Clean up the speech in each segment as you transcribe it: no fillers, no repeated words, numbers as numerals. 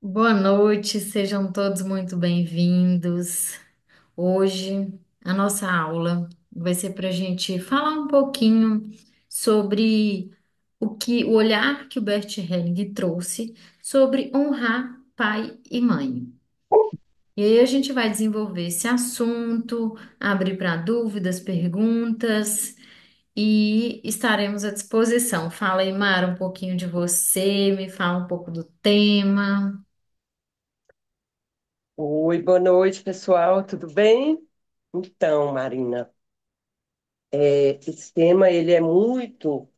Boa noite, sejam todos muito bem-vindos. Hoje, a nossa aula vai ser para a gente falar um pouquinho sobre o olhar que o Bert Helling trouxe sobre honrar pai e mãe. E aí a gente vai desenvolver esse assunto, abrir para dúvidas, perguntas e estaremos à disposição. Fala aí, Mara, um pouquinho de você, me fala um pouco do tema. Oi, boa noite, pessoal, tudo bem? Então, Marina, esse tema, ele é muito,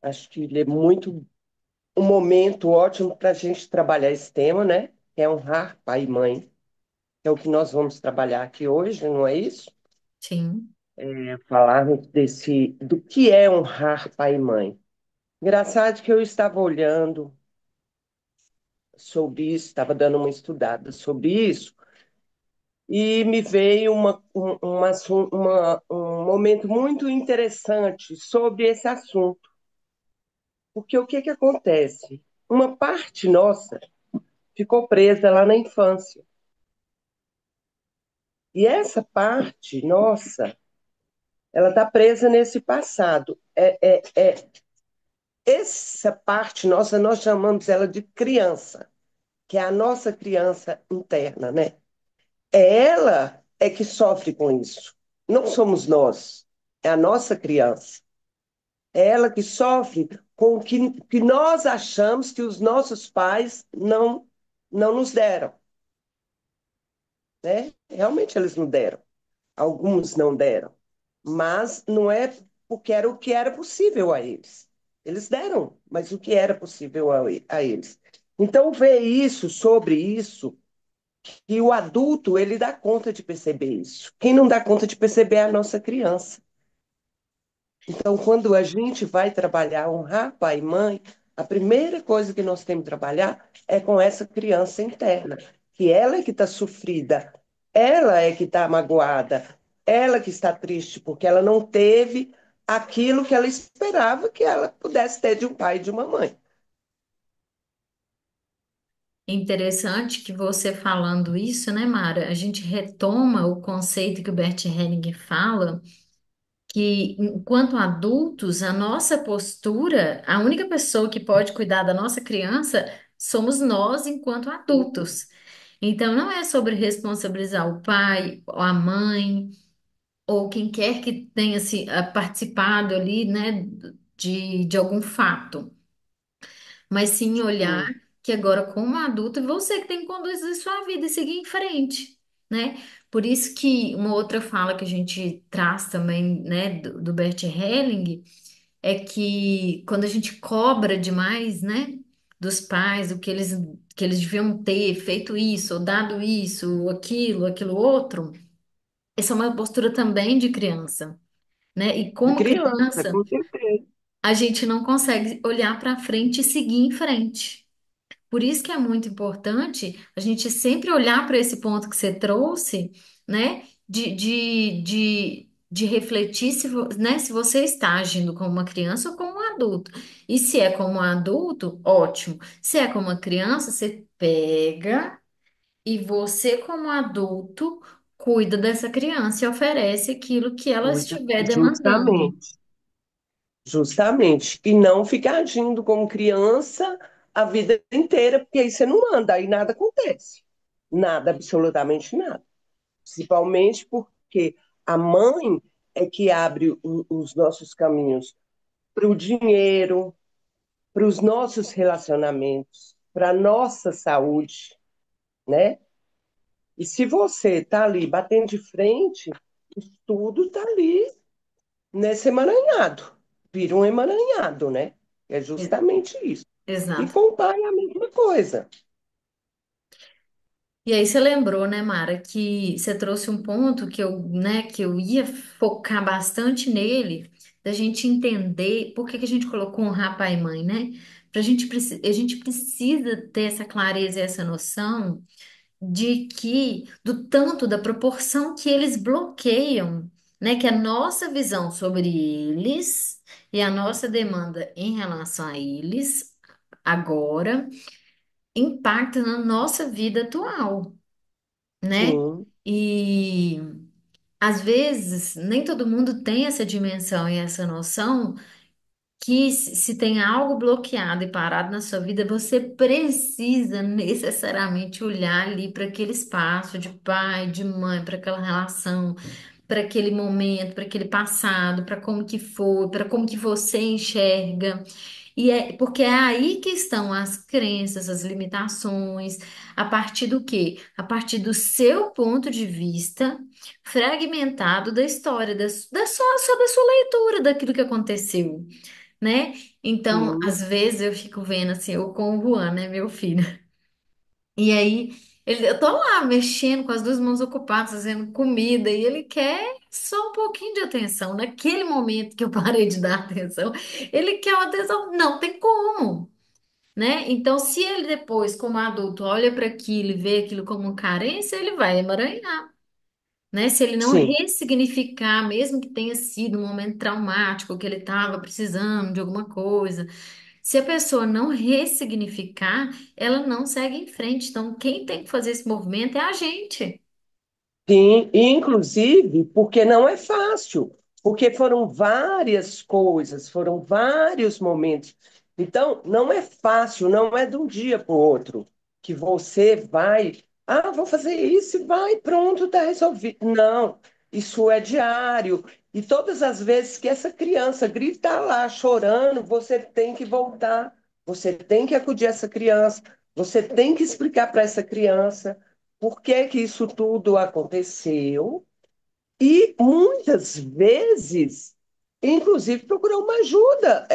acho que ele é muito um momento ótimo para a gente trabalhar esse tema, né? Que é honrar pai e mãe, que é o que nós vamos trabalhar aqui hoje, não é isso? Sim. Falarmos do que é honrar pai e mãe. Engraçado que eu estava olhando sobre isso, estava dando uma estudada sobre isso, e me veio um momento muito interessante sobre esse assunto. Porque o que que acontece? Uma parte nossa ficou presa lá na infância. E essa parte nossa, ela está presa nesse passado. Essa parte nossa, nós chamamos ela de criança, que é a nossa criança interna, né? Ela é que sofre com isso. Não somos nós, é a nossa criança. É ela que sofre com o que nós achamos que os nossos pais não nos deram, né? Realmente eles não deram. Alguns não deram. Mas não é porque era o que era possível a eles. Eles deram, mas o que era possível a eles. Então, ver isso, sobre isso, e o adulto, ele dá conta de perceber isso. Quem não dá conta de perceber é a nossa criança. Então, quando a gente vai trabalhar, honrar pai e mãe, a primeira coisa que nós temos que trabalhar é com essa criança interna, que ela é que está sofrida, ela é que está magoada, ela que está triste, porque ela não teve aquilo que ela esperava que ela pudesse ter de um pai e de uma mãe. Interessante que você falando isso, né, Mara? A gente retoma o conceito que o Bert Helling fala, que enquanto adultos, a nossa postura, a única pessoa que pode cuidar da nossa criança somos nós enquanto adultos. Então, não é sobre responsabilizar o pai ou a mãe, ou quem quer que tenha participado ali, né, de algum fato, mas sim olhar Sim, que agora, como adulto, é você que tem que conduzir sua vida e seguir em frente, né? Por isso que uma outra fala que a gente traz também, né, do Bert Helling, é que quando a gente cobra demais, né, dos pais, que eles deviam ter feito isso, ou dado isso, ou aquilo outro, essa é uma postura também de criança, né? E de como criança, criança, com certeza. a gente não consegue olhar para frente e seguir em frente. Por isso que é muito importante a gente sempre olhar para esse ponto que você trouxe, né? De refletir né, se você está agindo como uma criança ou como um adulto. E se é como um adulto, ótimo. Se é como uma criança, você pega e você, como adulto, cuida dessa criança e oferece aquilo que ela Cuida, estiver demandando. justamente. Justamente. E não ficar agindo como criança a vida inteira, porque aí você não anda, aí nada acontece. Nada, absolutamente nada. Principalmente porque a mãe é que abre os nossos caminhos para o dinheiro, para os nossos relacionamentos, para a nossa saúde, né? E se você está ali batendo de frente, tudo está ali nesse emaranhado. Vira um emaranhado, né? É E- justamente isso. E Exato. com o pai é a mesma coisa. E aí você lembrou, né, Mara, que você trouxe um ponto que eu, né, que eu ia focar bastante nele, da gente entender por que que a gente colocou honrar pai e mãe, né? A gente precisa ter essa clareza e essa noção de que, do tanto, da proporção que eles bloqueiam, né, que a nossa visão sobre eles e a nossa demanda em relação a eles agora impacta na nossa vida atual, né? sim, E às vezes nem todo mundo tem essa dimensão e essa noção que se tem algo bloqueado e parado na sua vida, você precisa necessariamente olhar ali para aquele espaço de pai, de mãe, para aquela relação, para aquele momento, para aquele passado, para como que foi, para como que você enxerga. E é porque é aí que estão as crenças, as limitações, a partir do quê? A partir do seu ponto de vista fragmentado da história, só da sua leitura daquilo que aconteceu, né? Então, sim, às vezes eu fico vendo assim, eu com o Juan, né, meu filho. E aí, eu tô lá mexendo com as duas mãos ocupadas, fazendo comida, e ele quer só um pouquinho de atenção. Naquele momento que eu parei de dar atenção, ele quer uma atenção. Não tem como, né? Então, se ele depois, como adulto, olha para aquilo e vê aquilo como carência, ele vai emaranhar, né? Se ele não sim. ressignificar, mesmo que tenha sido um momento traumático, que ele estava precisando de alguma coisa, se a pessoa não ressignificar, ela não segue em frente. Então, quem tem que fazer esse movimento é a gente. Sim, e inclusive porque não é fácil, porque foram várias coisas, foram vários momentos. Então, não é fácil, não é de um dia para o outro que você vai, vou fazer isso e vai, pronto, está resolvido. Não, isso é diário. E todas as vezes que essa criança grita lá chorando, você tem que voltar, você tem que acudir essa criança, você tem que explicar para essa criança por que que isso tudo aconteceu e muitas vezes, inclusive, procurar uma ajuda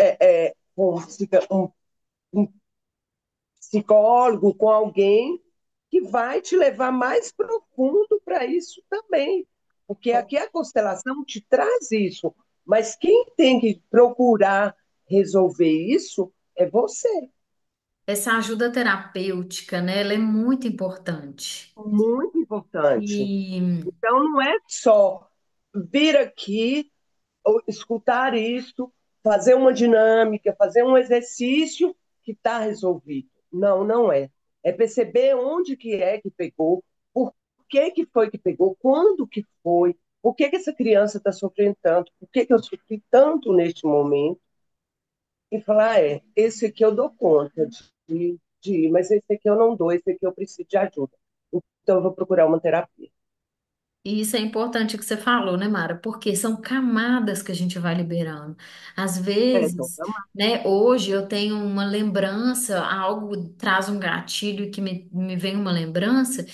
com um psicólogo, com alguém que vai te levar mais profundo para isso também. Porque aqui a constelação te traz isso, mas quem tem que procurar resolver isso é você. Essa ajuda terapêutica, né? Ela é muito importante. Muito importante. E Então, não é só vir aqui ou escutar isso, fazer uma dinâmica, fazer um exercício que está resolvido. Não, não é. É perceber onde que é que pegou, por que foi que pegou, quando que foi, por que essa criança está sofrendo tanto, por que eu sofri tanto neste momento, e falar, esse aqui eu dou conta de ir, mas esse aqui eu não dou, esse aqui eu preciso de ajuda. Então eu vou procurar uma terapia. E isso é importante o que você falou, né, Mara? Porque são camadas que a gente vai liberando. Às Então, vezes, né, hoje eu tenho uma lembrança, algo traz um gatilho que me vem uma lembrança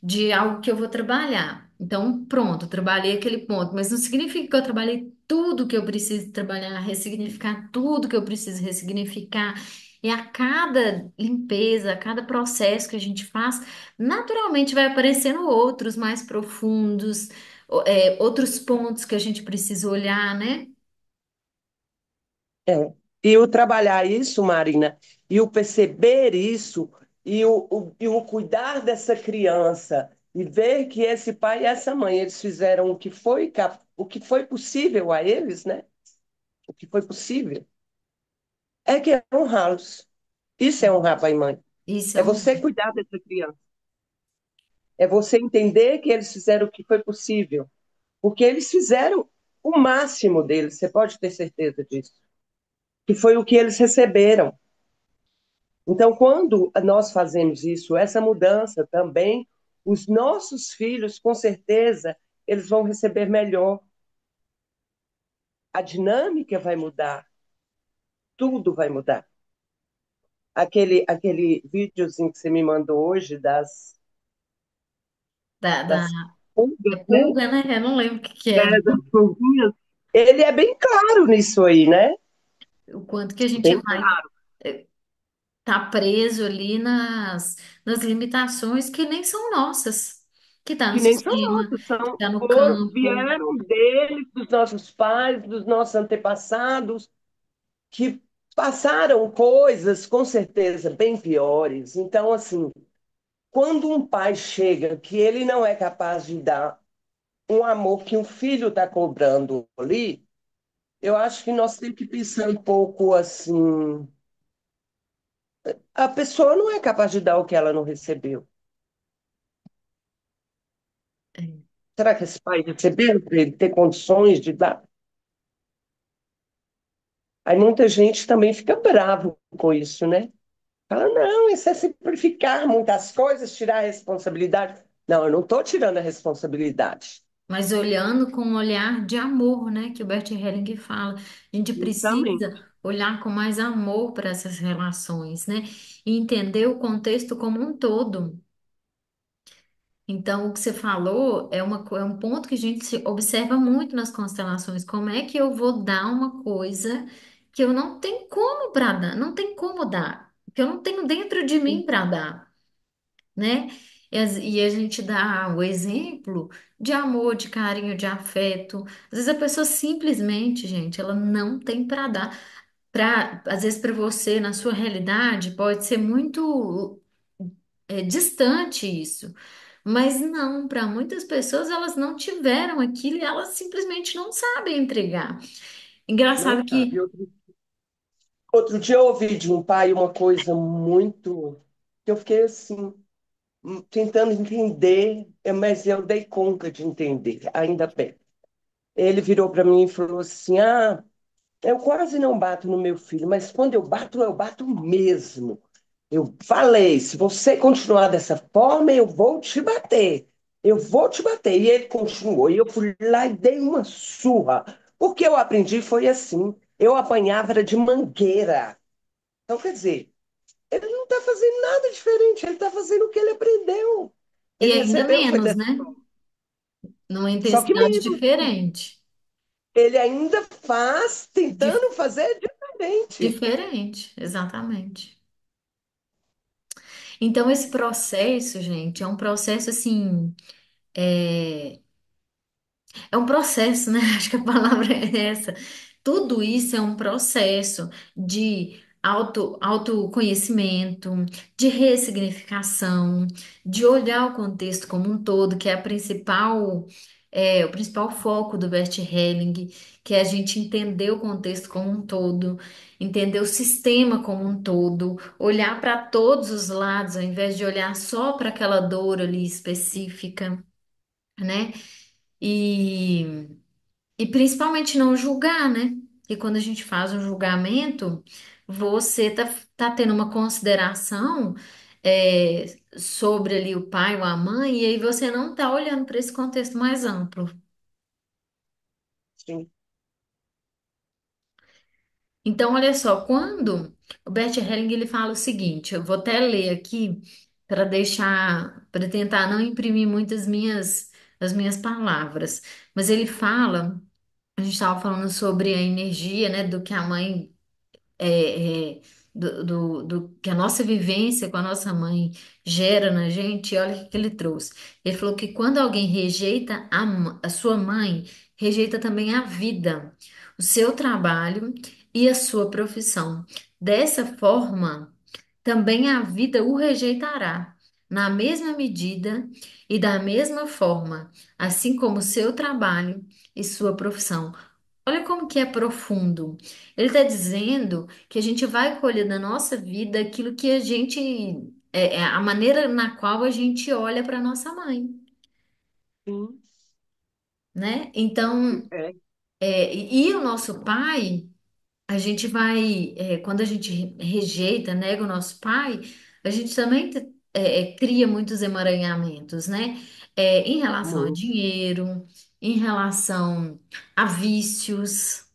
de algo que eu vou trabalhar. Então, pronto, eu trabalhei aquele ponto, mas não significa que eu trabalhei tudo que eu preciso trabalhar, ressignificar tudo que eu preciso ressignificar. E a cada limpeza, a cada processo que a gente faz, naturalmente vai aparecendo outros mais profundos, outros pontos que a gente precisa olhar, né? É. E o trabalhar isso, Marina, e o perceber isso, e o cuidar dessa criança, e ver que esse pai e essa mãe, eles fizeram o que foi possível a eles, né? O que foi possível, é que é honrá-los. Isso é honrar pai e mãe. Isso é É um. você cuidar dessa criança. É você entender que eles fizeram o que foi possível. Porque eles fizeram o máximo deles, você pode ter certeza disso. Que foi o que eles receberam. Então, quando nós fazemos isso, essa mudança também, os nossos filhos, com certeza, eles vão receber melhor. A dinâmica vai mudar, tudo vai mudar. Aquele videozinho que você me mandou hoje Da, da, das é pulgas, né? pulga, né? Eu não lembro o que que é. Das pulguinhas, ele é bem claro nisso aí, né? O quanto que a gente Bem vai claro. estar preso ali nas limitações que nem são nossas, que está no Que nem são sistema, nossos, que está no foram, campo. vieram deles, dos nossos pais, dos nossos antepassados, que passaram coisas, com certeza, bem piores. Então, assim, quando um pai chega que ele não é capaz de dar um amor que o filho está cobrando ali, eu acho que nós temos que pensar um pouco assim, a pessoa não é capaz de dar o que ela não recebeu. É. Será que esse pai recebeu para ele ter condições de dar? Aí muita gente também fica bravo com isso, né? Fala, não, isso é simplificar muitas coisas, tirar a responsabilidade. Não, eu não estou tirando a responsabilidade. Mas olhando com um olhar de amor, né? Que o Bert Helling fala. A gente Justamente. precisa olhar com mais amor para essas relações, né? E entender o contexto como um todo. Então, o que você falou é um ponto que a gente observa muito nas constelações. Como é que eu vou dar uma coisa que eu não tenho como para dar? Não tem como dar, que eu não tenho dentro de mim para dar, né? E a gente dá o exemplo de amor, de carinho, de afeto. Às vezes a pessoa simplesmente, gente, ela não tem para dar. Às vezes para você, na sua realidade, pode ser muito distante isso. Mas não, para muitas pessoas elas não tiveram aquilo e elas simplesmente não sabem entregar. Não Engraçado sabe. que. Outro dia eu ouvi de um pai uma coisa muito que eu fiquei assim, tentando entender, mas eu dei conta de entender, ainda bem. Ele virou para mim e falou assim: Ah, eu quase não bato no meu filho, mas quando eu bato mesmo. Eu falei: se você continuar dessa forma, eu vou te bater. Eu vou te bater. E ele continuou. E eu fui lá e dei uma surra. O que eu aprendi foi assim: eu apanhava era de mangueira. Então, quer dizer, ele não está fazendo nada diferente, ele está fazendo o que ele aprendeu. E Ele ainda recebeu, foi menos, dessa né? forma. Numa Só que intensidade menos. diferente. Ele ainda faz Dif- tentando fazer diferente. Diferente, exatamente. Então, esse processo, gente, é um processo assim. é, É um processo, né? Acho que a palavra é essa. Tudo isso é um processo de autoconhecimento, de ressignificação, de olhar o contexto como um todo, que é o principal foco do Bert Helling, que é a gente entender o contexto como um todo, entender o sistema como um todo, olhar para todos os lados, ao invés de olhar só para aquela dor ali específica, né? E, e principalmente não julgar, né? E quando a gente faz um julgamento, você tá tendo uma consideração sobre ali o pai ou a mãe, e aí você não tá olhando para esse contexto mais amplo. Sim. Então, olha só, quando o Bert Helling ele fala o seguinte, eu vou até ler aqui para tentar não imprimir muitas as minhas palavras, mas ele fala. A gente estava falando sobre a energia, né, do que a mãe é, é, do que a nossa vivência com a nossa mãe gera na gente. E olha o que ele trouxe. Ele falou que quando alguém rejeita a sua mãe, rejeita também a vida, o seu trabalho e a sua profissão. Dessa forma, também a vida o rejeitará. Na mesma medida e da mesma forma, assim como o seu trabalho e sua profissão. Olha como que é profundo. Ele está dizendo que a gente vai colher na nossa vida aquilo que a gente, é a maneira na qual a gente olha para nossa mãe, Sim. né? Então, É. e o nosso pai, a gente vai, quando a gente rejeita, nega o nosso pai, a gente também cria muitos emaranhamentos, né? Em relação a Muito. dinheiro, em relação a vícios.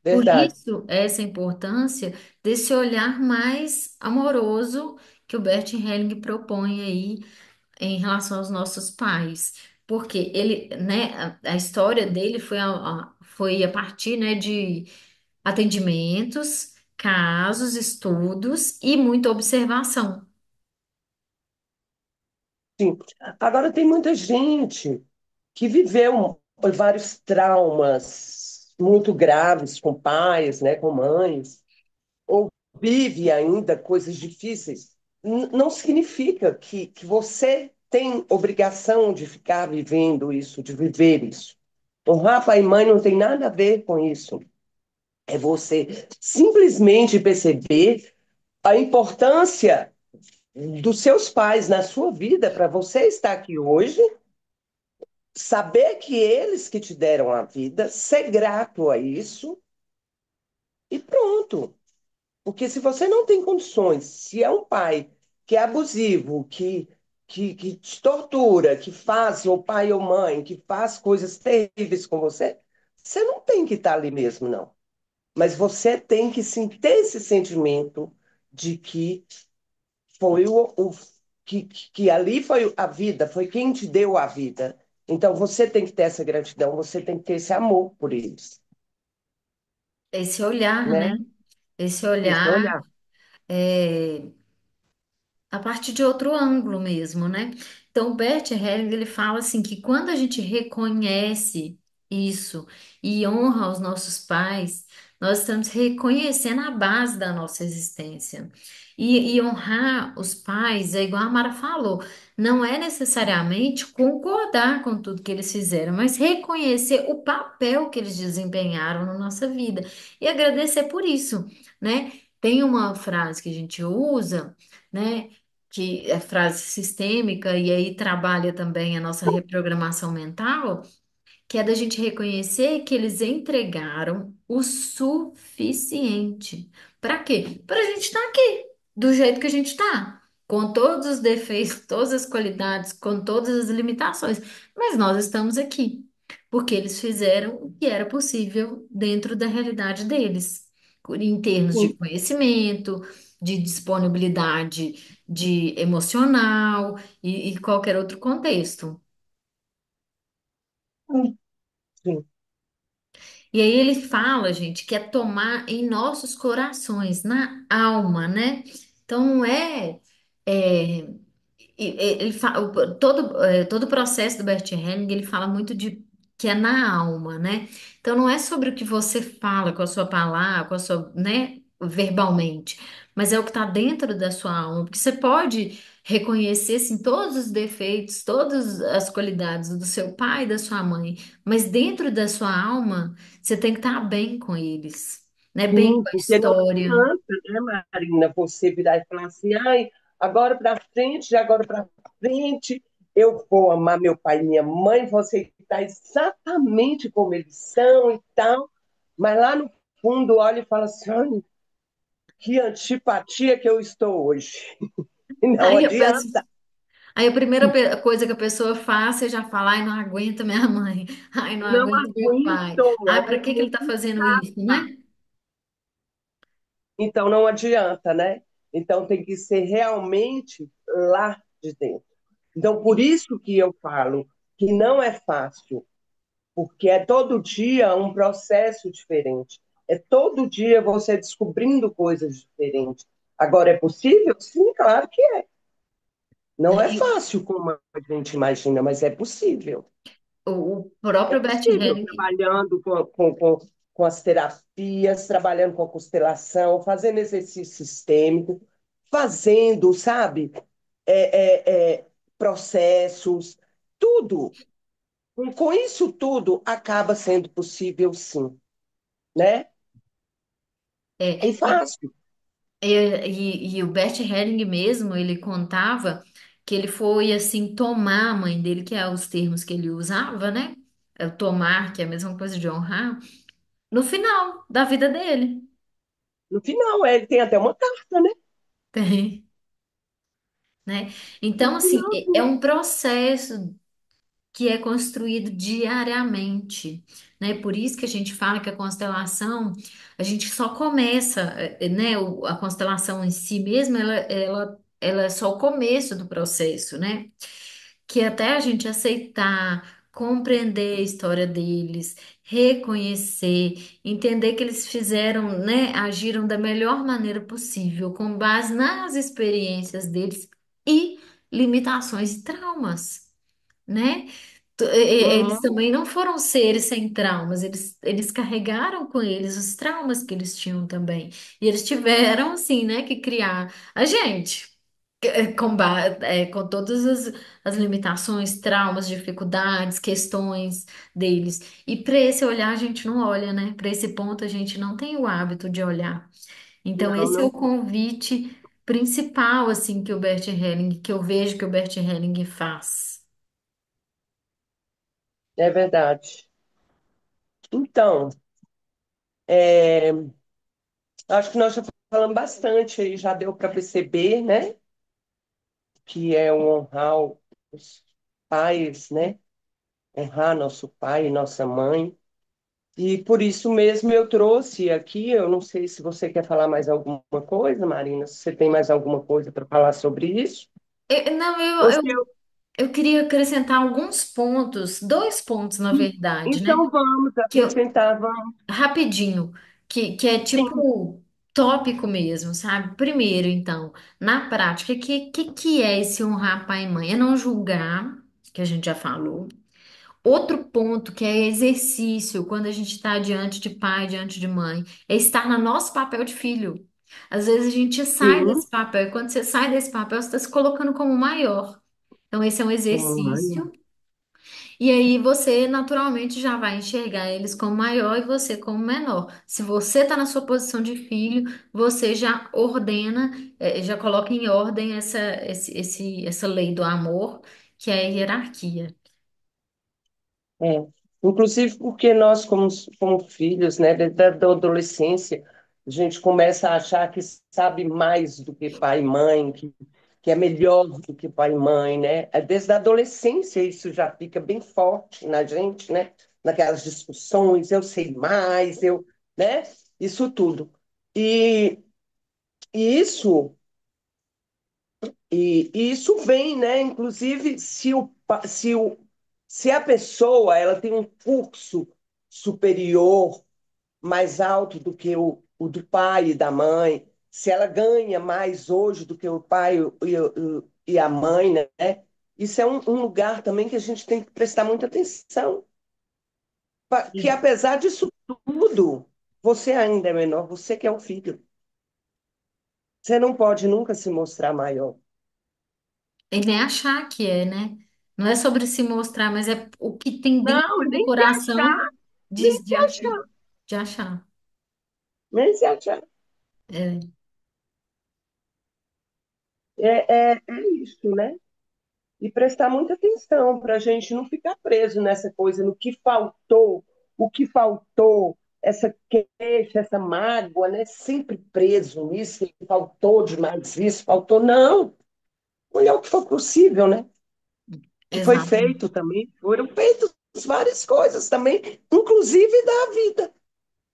Por Verdade. isso, essa importância desse olhar mais amoroso que o Bert Helling propõe aí em relação aos nossos pais. Porque ele, né, a história dele foi a partir, né, de atendimentos, casos, estudos e muita observação. Sim. Agora tem muita gente que viveu vários traumas muito graves com pais, né, com mães, ou vive ainda coisas difíceis. Não significa que você tem obrigação de ficar vivendo isso, de viver isso. Honrar pai e mãe não tem nada a ver com isso. É você simplesmente perceber a importância dos seus pais na sua vida para você estar aqui hoje, saber que eles que te deram a vida, ser grato a isso e pronto. Porque se você não tem condições, se é um pai que é abusivo, que te tortura, que faz, ou pai ou mãe, que faz coisas terríveis com você, você não tem que estar ali mesmo, não. Mas você tem que sim, ter esse sentimento de que foi que ali foi a vida, foi quem te deu a vida. Então você tem que ter essa gratidão, você tem que ter esse amor por eles, Esse olhar, né? né? Esse Esse olhar olhar. é, a partir de outro ângulo mesmo, né? Então, o Bert Helling, ele fala assim que quando a gente reconhece isso e honra os nossos pais, nós estamos reconhecendo a base da nossa existência. E honrar os pais, é igual a Mara falou, não é necessariamente concordar com tudo que eles fizeram, mas reconhecer o papel que eles desempenharam na nossa vida e agradecer por isso, né? Tem uma frase que a gente usa, né? Que é frase sistêmica, e aí trabalha também a nossa reprogramação mental, que é da gente reconhecer que eles entregaram o suficiente. Para quê? Para a gente estar aqui, do jeito que a gente está, com todos os defeitos, todas as qualidades, com todas as limitações, mas nós estamos aqui, porque eles fizeram o que era possível dentro da realidade deles, em termos de Sim, conhecimento, de disponibilidade de emocional e qualquer outro contexto. sim, sim. E aí ele fala, gente, que é tomar em nossos corações, na alma, né? Então não é, ele fala, todo o processo do Bert Helling, ele fala muito de que é na alma, né? Então não é sobre o que você fala com a sua palavra, com a sua, né, verbalmente, mas é o que está dentro da sua alma, porque você pode reconhecer assim todos os defeitos, todas as qualidades do seu pai e da sua mãe, mas dentro da sua alma, você tem que estar bem com eles, né? Bem Sim, com a porque não história. adianta, né, Marina, você virar e falar assim, ai, agora para frente, de agora para frente, eu vou amar meu pai e minha mãe, vou aceitar exatamente como eles são e tal, mas lá no fundo olha e fala assim, ai, que antipatia que eu estou hoje. Não Aí eu penso, adianta, aí a primeira coisa que a pessoa faz, você já fala, ai, não aguento minha mãe, ai, não não aguento meu pai, aguento, ai, é para que que ele tá fazendo isso, inevitável. né? Então não adianta, né? Então tem que ser realmente lá de dentro. Então por isso que eu falo que não é fácil, porque é todo dia um processo diferente. É todo dia você descobrindo coisas diferentes. Agora é possível? Sim, claro que é. Não é E fácil como a gente imagina, mas é possível. o É próprio Bert possível, Helling, trabalhando com as terapias, trabalhando com a constelação, fazendo exercício sistêmico, fazendo, sabe, processos, tudo. Com isso tudo, acaba sendo possível, sim, né? é, É fácil. e o Bert Helling mesmo, ele contava que ele foi, assim, tomar a mãe dele, que é os termos que ele usava, né? É o tomar, que é a mesma coisa de honrar, no final da vida dele. No final, ele tem até uma carta, né? Tem, né? No Então, assim, final, é um processo que é construído diariamente, né? Por isso que a gente fala que a constelação, a gente só começa, né? A constelação em si mesma, ela é só o começo do processo, né? Que até a gente aceitar, compreender a história deles, reconhecer, entender que eles fizeram, né? Agiram da melhor maneira possível, com base nas experiências deles e limitações e traumas, né? Eles uhum. também não foram seres sem traumas, eles carregaram com eles os traumas que eles tinham também. E eles tiveram, assim, né, que criar a gente. Com todas as limitações, traumas, dificuldades, questões deles. E para esse olhar a gente não olha, né? Para esse ponto a gente não tem o hábito de olhar. Então, Não, esse é não o convite principal, assim, que o Bert Helling, que eu vejo que o Bert Helling faz. é verdade. Então, é, acho que nós já falamos bastante aí, já deu para perceber, né, que é honrar os pais, né, honrar nosso pai e nossa mãe. E por isso mesmo eu trouxe aqui, eu não sei se você quer falar mais alguma coisa, Marina, se você tem mais alguma coisa para falar sobre isso. Não, Ou se eu... eu queria acrescentar alguns pontos, dois pontos, na verdade, né? Então vamos Que eu, acrescentar, vamos. rapidinho, que é Sim. tipo tópico mesmo, sabe? Primeiro, então, na prática, que é esse honrar pai e mãe? É não julgar, que a gente já falou. Outro ponto que é exercício, quando a gente está diante de pai, diante de mãe, é estar no nosso papel de filho. Às vezes a gente sai Sim, desse papel, e quando você sai desse papel, você está se colocando como maior. Então, esse é um como exercício. E aí você naturalmente já vai enxergar eles como maior e você como menor. Se você está na sua posição de filho, você já ordena, já coloca em ordem essa lei do amor, que é a hierarquia. é. Inclusive porque nós, como filhos, né, desde a adolescência, a gente começa a achar que sabe mais do que pai e mãe, que é melhor do que pai e mãe, né? Desde a adolescência isso já fica bem forte na gente, né? Naquelas discussões, eu sei mais, né? Isso tudo. E, e isso e isso vem, né? Inclusive, se a pessoa ela tem um curso superior mais alto do que o do pai e da mãe, se ela ganha mais hoje do que o pai e a mãe, né? Isso é um lugar também que a gente tem que prestar muita atenção, que apesar disso tudo, você ainda é menor, você que é o filho. Você não pode nunca se mostrar maior. E nem achar que é, né? Não é sobre se mostrar, mas é o que tem dentro Não, do nem se coração achar, nem se achar, de achar. nem se achar. É, É isso, né? E prestar muita atenção para a gente não ficar preso nessa coisa, no que faltou, o que faltou, essa queixa, essa mágoa, né? Sempre preso nisso, que faltou demais isso, faltou. Não, olha o que foi possível, né? Que foi exato. feito também, foram feitas várias coisas também, inclusive da vida.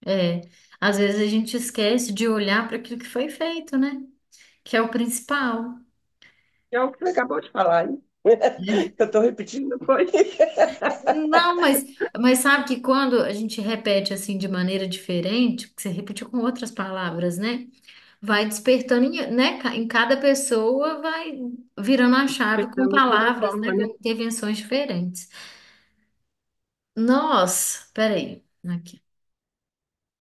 É, às vezes a gente esquece de olhar para aquilo que foi feito, né? Que é o principal. É o que você acabou de falar, hein? Eu estou repetindo, foi? Não, mas sabe que quando a gente repete assim de maneira diferente, que você repetiu com outras palavras, né? Vai despertando, né? Em cada pessoa vai virando a chave com Pensando de outra palavras, né? forma, Com né? intervenções diferentes. Nós, peraí, aqui.